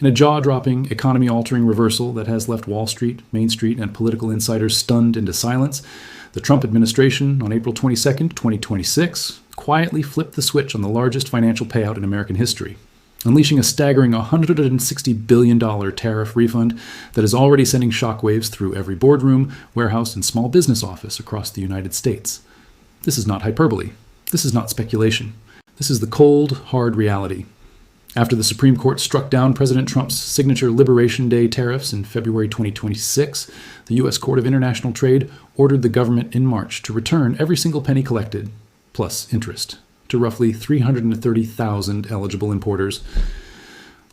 In a jaw-dropping, economy-altering reversal that has left Wall Street, Main Street, and political insiders stunned into silence, the Trump administration, on April 22, 2026, quietly flipped the switch on the largest financial payout in American history, unleashing a staggering $160 billion tariff refund that is already sending shockwaves through every boardroom, warehouse, and small business office across the United States. This is not hyperbole. This is not speculation. This is the cold, hard reality. After the Supreme Court struck down President Trump's signature Liberation Day tariffs in February 2026, the U.S. Court of International Trade ordered the government in March to return every single penny collected, plus interest, to roughly 330,000 eligible importers.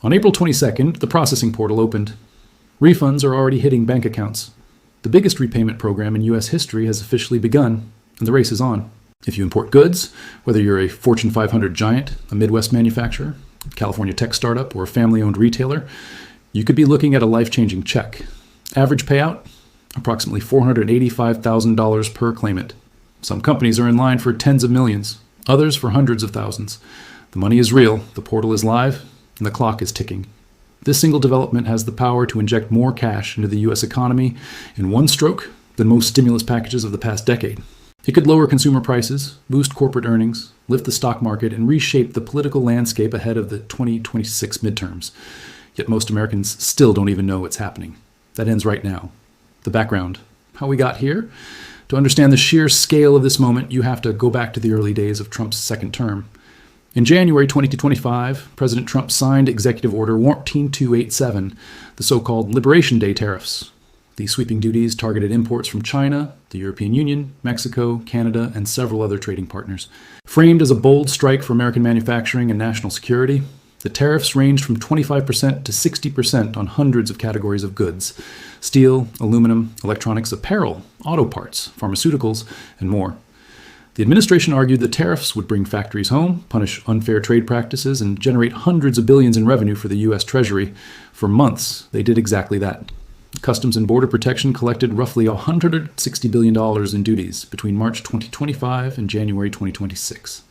On April 22nd, the processing portal opened. Refunds are already hitting bank accounts. The biggest repayment program in U.S. history has officially begun, and the race is on. If you import goods, whether you're a Fortune 500 giant, a Midwest manufacturer, California tech startup, or a family-owned retailer, you could be looking at a life-changing check. Average payout, approximately $485,000 per claimant. Some companies are in line for tens of millions, others for hundreds of thousands. The money is real, the portal is live, and the clock is ticking. This single development has the power to inject more cash into the U.S. economy in one stroke than most stimulus packages of the past decade. It could lower consumer prices, boost corporate earnings, lift the stock market, and reshape the political landscape ahead of the 2026 midterms. Yet most Americans still don't even know what's happening. That ends right now. The background. How we got here? To understand the sheer scale of this moment, you have to go back to the early days of Trump's second term. In January 2025, President Trump signed Executive Order 14287, the so-called Liberation Day tariffs. These sweeping duties targeted imports from China, the European Union, Mexico, Canada, and several other trading partners. Framed as a bold strike for American manufacturing and national security, the tariffs ranged from 25% to 60% on hundreds of categories of goods: steel, aluminum, electronics, apparel, auto parts, pharmaceuticals, and more. The administration argued that tariffs would bring factories home, punish unfair trade practices, and generate hundreds of billions in revenue for the U.S. Treasury. For months, they did exactly that. Customs and Border Protection collected roughly $160 billion in duties between March 2025 and January 2026.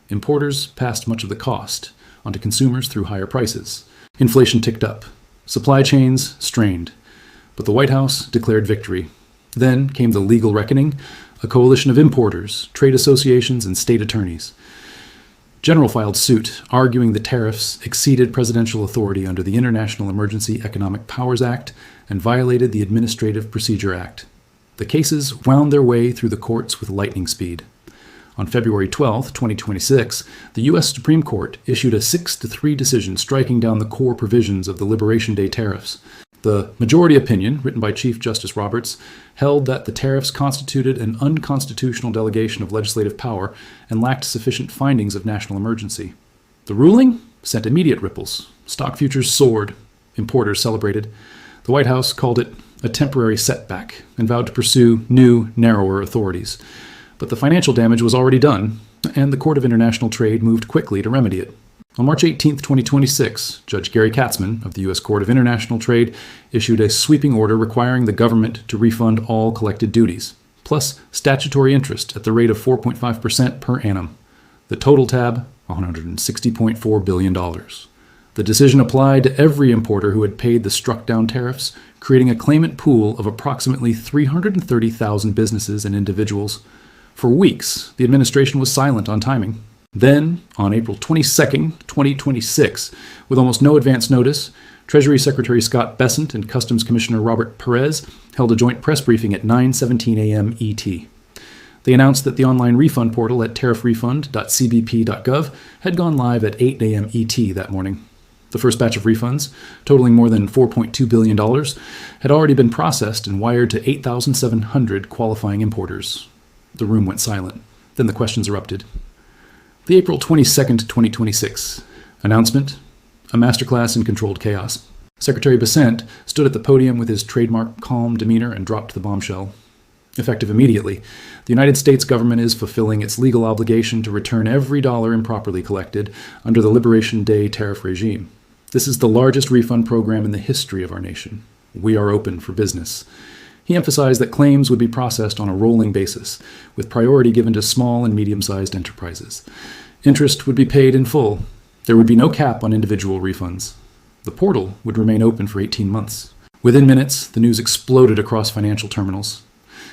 Importers passed much of the cost onto consumers through higher prices. Inflation ticked up. Supply chains strained. But the White House declared victory. Then came the legal reckoning, a coalition of importers, trade associations, and state attorneys. General filed suit, arguing the tariffs exceeded presidential authority under the International Emergency Economic Powers Act and violated the Administrative Procedure Act. The cases wound their way through the courts with lightning speed. On February 12, 2026, the U.S. Supreme Court issued a 6-3 decision striking down the core provisions of the Liberation Day tariffs. The majority opinion, written by Chief Justice Roberts, held that the tariffs constituted an unconstitutional delegation of legislative power and lacked sufficient findings of national emergency. The ruling sent immediate ripples. Stock futures soared. Importers celebrated. The White House called it a temporary setback and vowed to pursue new, narrower authorities. But the financial damage was already done, and the Court of International Trade moved quickly to remedy it. On March 18, 2026, Judge Gary Katzman of the U.S. Court of International Trade issued a sweeping order requiring the government to refund all collected duties, plus statutory interest at the rate of 4.5% per annum. The total tab, $160.4 billion. The decision applied to every importer who had paid the struck-down tariffs, creating a claimant pool of approximately 330,000 businesses and individuals. For weeks, the administration was silent on timing. Then, on April 22, 2026, with almost no advance notice, Treasury Secretary Scott Bessent and Customs Commissioner Robert Perez held a joint press briefing at 9:17 a.m. ET. They announced that the online refund portal at tariffrefund.cbp.gov had gone live at 8 a.m. ET that morning. The first batch of refunds, totaling more than $4.2 billion, had already been processed and wired to 8,700 qualifying importers. The room went silent. Then the questions erupted. The April 22, 2026 announcement, a masterclass in controlled chaos. Secretary Bessent stood at the podium with his trademark calm demeanor and dropped the bombshell. Effective immediately, the United States government is fulfilling its legal obligation to return every dollar improperly collected under the Liberation Day tariff regime. This is the largest refund program in the history of our nation. We are open for business. He emphasized that claims would be processed on a rolling basis, with priority given to small and medium-sized enterprises. Interest would be paid in full. There would be no cap on individual refunds. The portal would remain open for 18 months. Within minutes, the news exploded across financial terminals.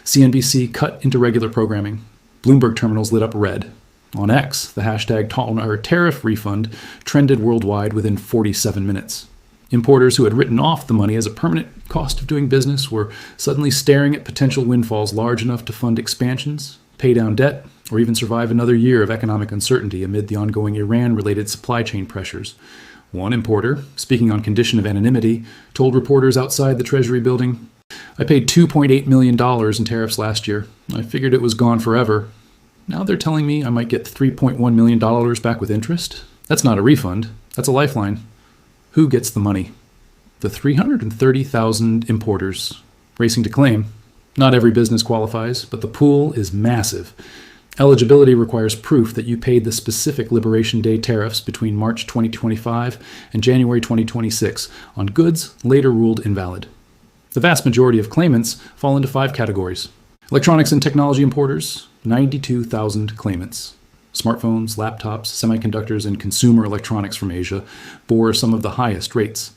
CNBC cut into regular programming. Bloomberg terminals lit up red. On X, the hashtag Tariff Refund trended worldwide within 47 minutes. Importers who had written off the money as a permanent cost of doing business were suddenly staring at potential windfalls large enough to fund expansions, pay down debt, or even survive another year of economic uncertainty amid the ongoing Iran-related supply chain pressures. One importer, speaking on condition of anonymity, told reporters outside the Treasury building, "I paid $2.8 million in tariffs last year. I figured it was gone forever. Now they're telling me I might get $3.1 million back with interest? That's not a refund. That's a lifeline." Who gets the money? The 330,000 importers racing to claim. Not every business qualifies, but the pool is massive. Eligibility requires proof that you paid the specific Liberation Day tariffs between March 2025 and January 2026 on goods later ruled invalid. The vast majority of claimants fall into 5 categories. Electronics and technology importers, 92,000 claimants. Smartphones, laptops, semiconductors, and consumer electronics from Asia bore some of the highest rates.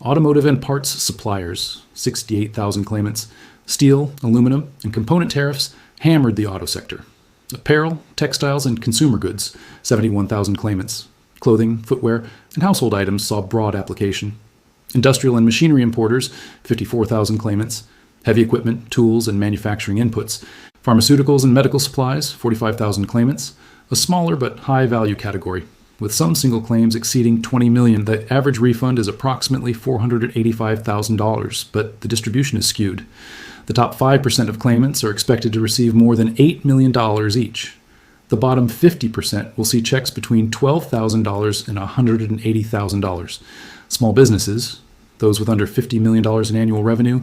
Automotive and parts suppliers, 68,000 claimants. Steel, aluminum, and component tariffs hammered the auto sector. Apparel, textiles, and consumer goods, 71,000 claimants. Clothing, footwear, and household items saw broad application. Industrial and machinery importers, 54,000 claimants. Heavy equipment, tools, and manufacturing inputs. Pharmaceuticals and medical supplies, 45,000 claimants. A smaller but high-value category. With some single claims exceeding $20 million, the average refund is approximately $485,000, but the distribution is skewed. The top 5% of claimants are expected to receive more than $8 million each. The bottom 50% will see checks between $12,000 and $180,000. Small businesses, those with under $50 million in annual revenue,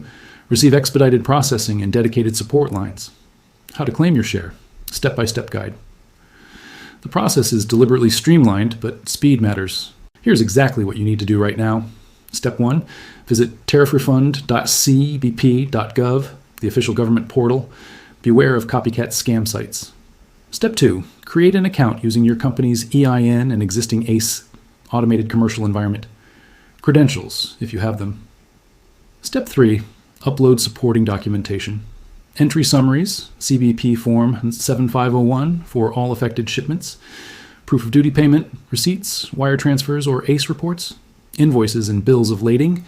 receive expedited processing and dedicated support lines. How to claim your share. Step-by-step guide. The process is deliberately streamlined, but speed matters. Here's exactly what you need to do right now. Step 1, visit tariffrefund.cbp.gov, the official government portal. Beware of copycat scam sites. Step 2, create an account using your company's EIN and existing ACE automated commercial environment. Credentials, if you have them. Step 3, upload supporting documentation. Entry summaries, CBP Form 7501 for all affected shipments, proof of duty payment, receipts, wire transfers or ACE reports, invoices and bills of lading,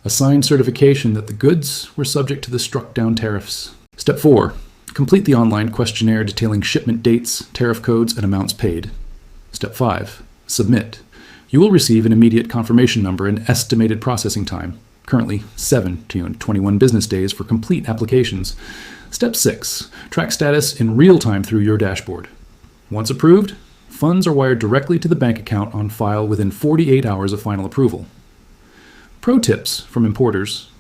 a signed certification that the goods were subject to the struck-down tariffs. Step 4, complete the online questionnaire detailing shipment dates, tariff codes, and amounts paid. Step 5, submit. You will receive an immediate confirmation number and estimated processing time. Currently 7 to 21 business days for complete applications. Step 6, track status in real time through your dashboard. Once approved, funds are wired directly to the bank account on file within 48 hours of final approval. Pro tips from importers.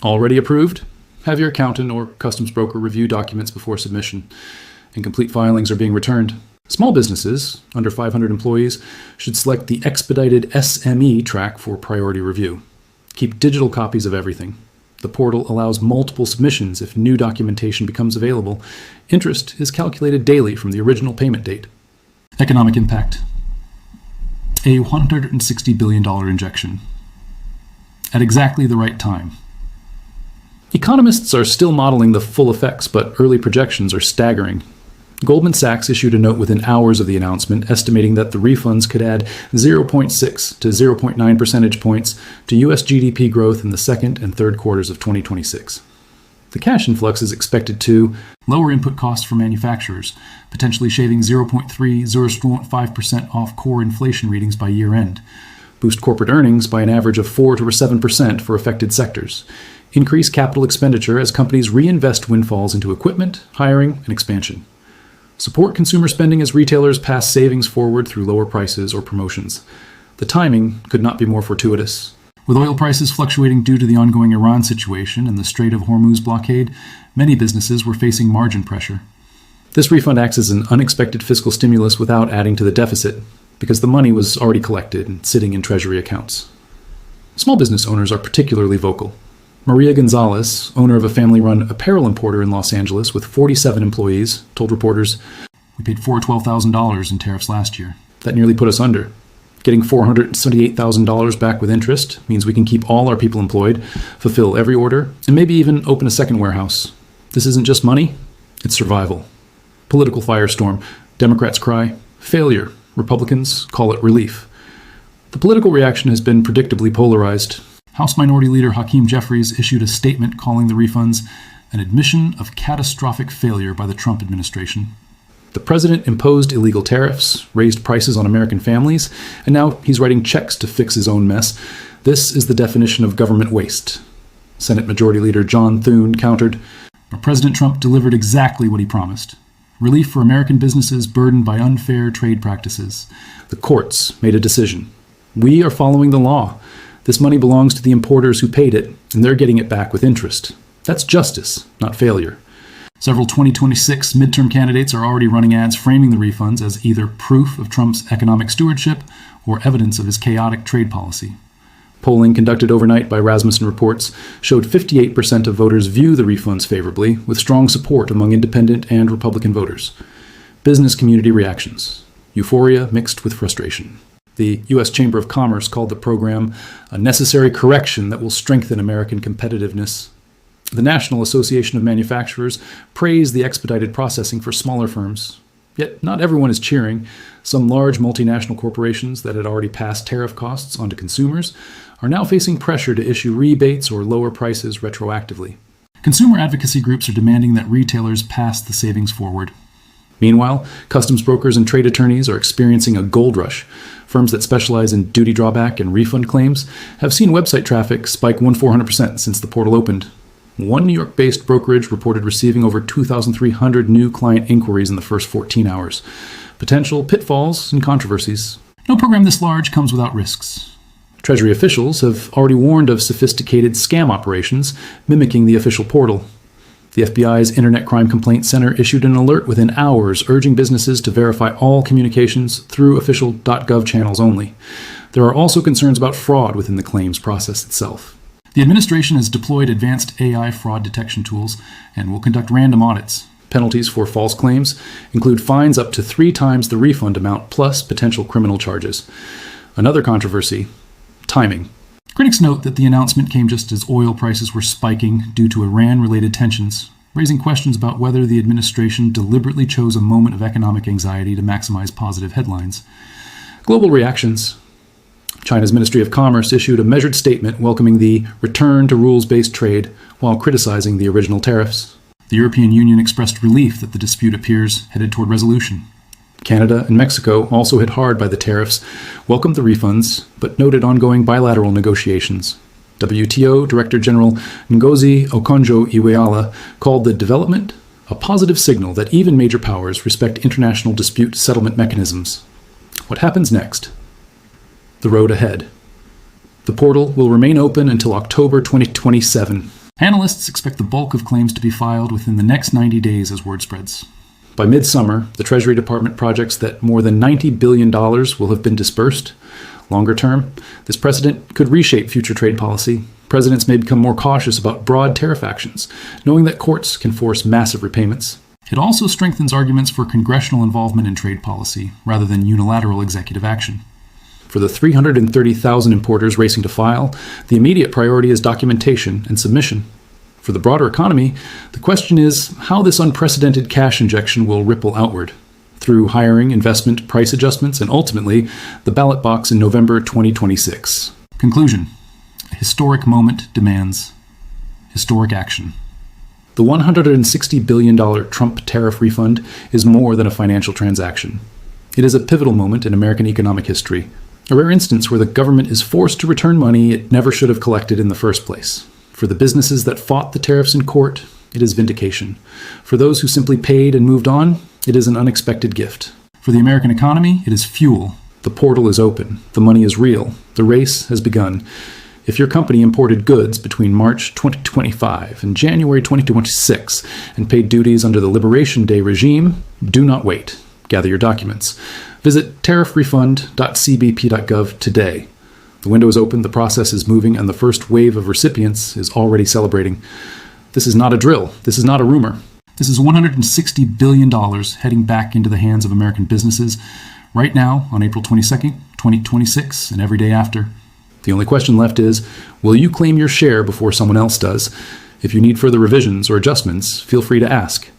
Already approved? Have your accountant or customs broker review documents before submission. Incomplete filings are being returned. Small businesses, under 500 employees, should select the expedited SME track for priority review. Keep digital copies of everything. The portal allows multiple submissions if new documentation becomes available. Interest is calculated daily from the original payment date. Economic impact. A $160 billion injection. At exactly the right time. Economists are still modeling the full effects, but early projections are staggering. Goldman Sachs issued a note within hours of the announcement, estimating that the refunds could add 0.6 to 0.9 percentage points to U.S. GDP growth in the second and third quarters of 2026. The cash influx is expected to lower input costs for manufacturers, potentially shaving 0.5% off core inflation readings by year-end, boost corporate earnings by an average of 4 to 7% for affected sectors, increase capital expenditure as companies reinvest windfalls into equipment, hiring, and expansion. Support consumer spending as retailers pass savings forward through lower prices or promotions. The timing could not be more fortuitous. With oil prices fluctuating due to the ongoing Iran situation and the Strait of Hormuz blockade, many businesses were facing margin pressure. This refund acts as an unexpected fiscal stimulus without adding to the deficit, because the money was already collected and sitting in Treasury accounts. Small business owners are particularly vocal. Maria Gonzalez, owner of a family-run apparel importer in Los Angeles with 47 employees, told reporters, "We paid $412,000 in tariffs last year. That nearly put us under. Getting $478,000 back with interest means we can keep all our people employed, fulfill every order, and maybe even open a second warehouse. This isn't just money, it's survival. Political firestorm. Democrats cry, failure. Republicans call it relief. The political reaction has been predictably polarized. House Minority Leader Hakeem Jeffries issued a statement calling the refunds an admission of catastrophic failure by the Trump administration. The president imposed illegal tariffs, raised prices on American families, and now he's writing checks to fix his own mess. This is the definition of government waste. Senate Majority Leader John Thune countered, "But President Trump delivered exactly what he promised. Relief for American businesses burdened by unfair trade practices. The courts made a decision. We are following the law. This money belongs to the importers who paid it, and they're getting it back with interest. That's justice, not failure." Several 2026 midterm candidates are already running ads framing the refunds as either proof of Trump's economic stewardship or evidence of his chaotic trade policy. Polling conducted overnight by Rasmussen Reports showed 58% of voters view the refunds favorably, with strong support among independent and Republican voters. Business community reactions. Euphoria mixed with frustration. The U.S. Chamber of Commerce called the program a necessary correction that will strengthen American competitiveness. The National Association of Manufacturers praised the expedited processing for smaller firms. Yet not everyone is cheering. Some large multinational corporations that had already passed tariff costs onto consumers are now facing pressure to issue rebates or lower prices retroactively. Consumer advocacy groups are demanding that retailers pass the savings forward. Meanwhile, customs brokers and trade attorneys are experiencing a gold rush. Firms that specialize in duty drawback and refund claims have seen website traffic spike 400% since the portal opened. One New York-based brokerage reported receiving over 2,300 new client inquiries in the first 14 hours. Potential pitfalls and controversies. No program this large comes without risks. Treasury officials have already warned of sophisticated scam operations mimicking the official portal. The FBI's Internet Crime Complaint Center issued an alert within hours urging businesses to verify all communications through official .gov channels only. There are also concerns about fraud within the claims process itself. The administration has deployed advanced AI fraud detection tools and will conduct random audits. Penalties for false claims include fines up to 3 times the refund amount plus potential criminal charges. Another controversy: timing. Critics note that the announcement came just as oil prices were spiking due to Iran-related tensions, raising questions about whether the administration deliberately chose a moment of economic anxiety to maximize positive headlines. Global reactions. China's Ministry of Commerce issued a measured statement welcoming the return to rules-based trade while criticizing the original tariffs. The European Union expressed relief that the dispute appears headed toward resolution. Canada and Mexico, also hit hard by the tariffs, welcomed the refunds, but noted ongoing bilateral negotiations. WTO Director General Ngozi Okonjo-Iweala called the development a positive signal that even major powers respect international dispute settlement mechanisms. What happens next? The road ahead. The portal will remain open until October 2027. Analysts expect the bulk of claims to be filed within the next 90 days as word spreads. By midsummer, the Treasury Department projects that more than $90 billion will have been dispersed. Longer term, this precedent could reshape future trade policy. Presidents may become more cautious about broad tariff actions, knowing that courts can force massive repayments. It also strengthens arguments for congressional involvement in trade policy, rather than unilateral executive action. For the 330,000 importers racing to file, the immediate priority is documentation and submission. For the broader economy, the question is how this unprecedented cash injection will ripple outward, through hiring, investment, price adjustments, and ultimately, the ballot box in November 2026. Conclusion. A historic moment demands historic action. The $160 billion Trump tariff refund is more than a financial transaction. It is a pivotal moment in American economic history, a rare instance where the government is forced to return money it never should have collected in the first place. For the businesses that fought the tariffs in court, it is vindication. For those who simply paid and moved on, it is an unexpected gift. For the American economy, it is fuel. The portal is open. The money is real. The race has begun. If your company imported goods between March 2025 and January 2026 and paid duties under the Liberation Day regime, do not wait. Gather your documents. Visit tariffrefund.cbp.gov today. The window is open, the process is moving, and the first wave of recipients is already celebrating. This is not a drill. This is not a rumor. This is $160 billion heading back into the hands of American businesses right now on April 22nd, 2026, and every day after. The only question left is, will you claim your share before someone else does? If you need further revisions or adjustments, feel free to ask.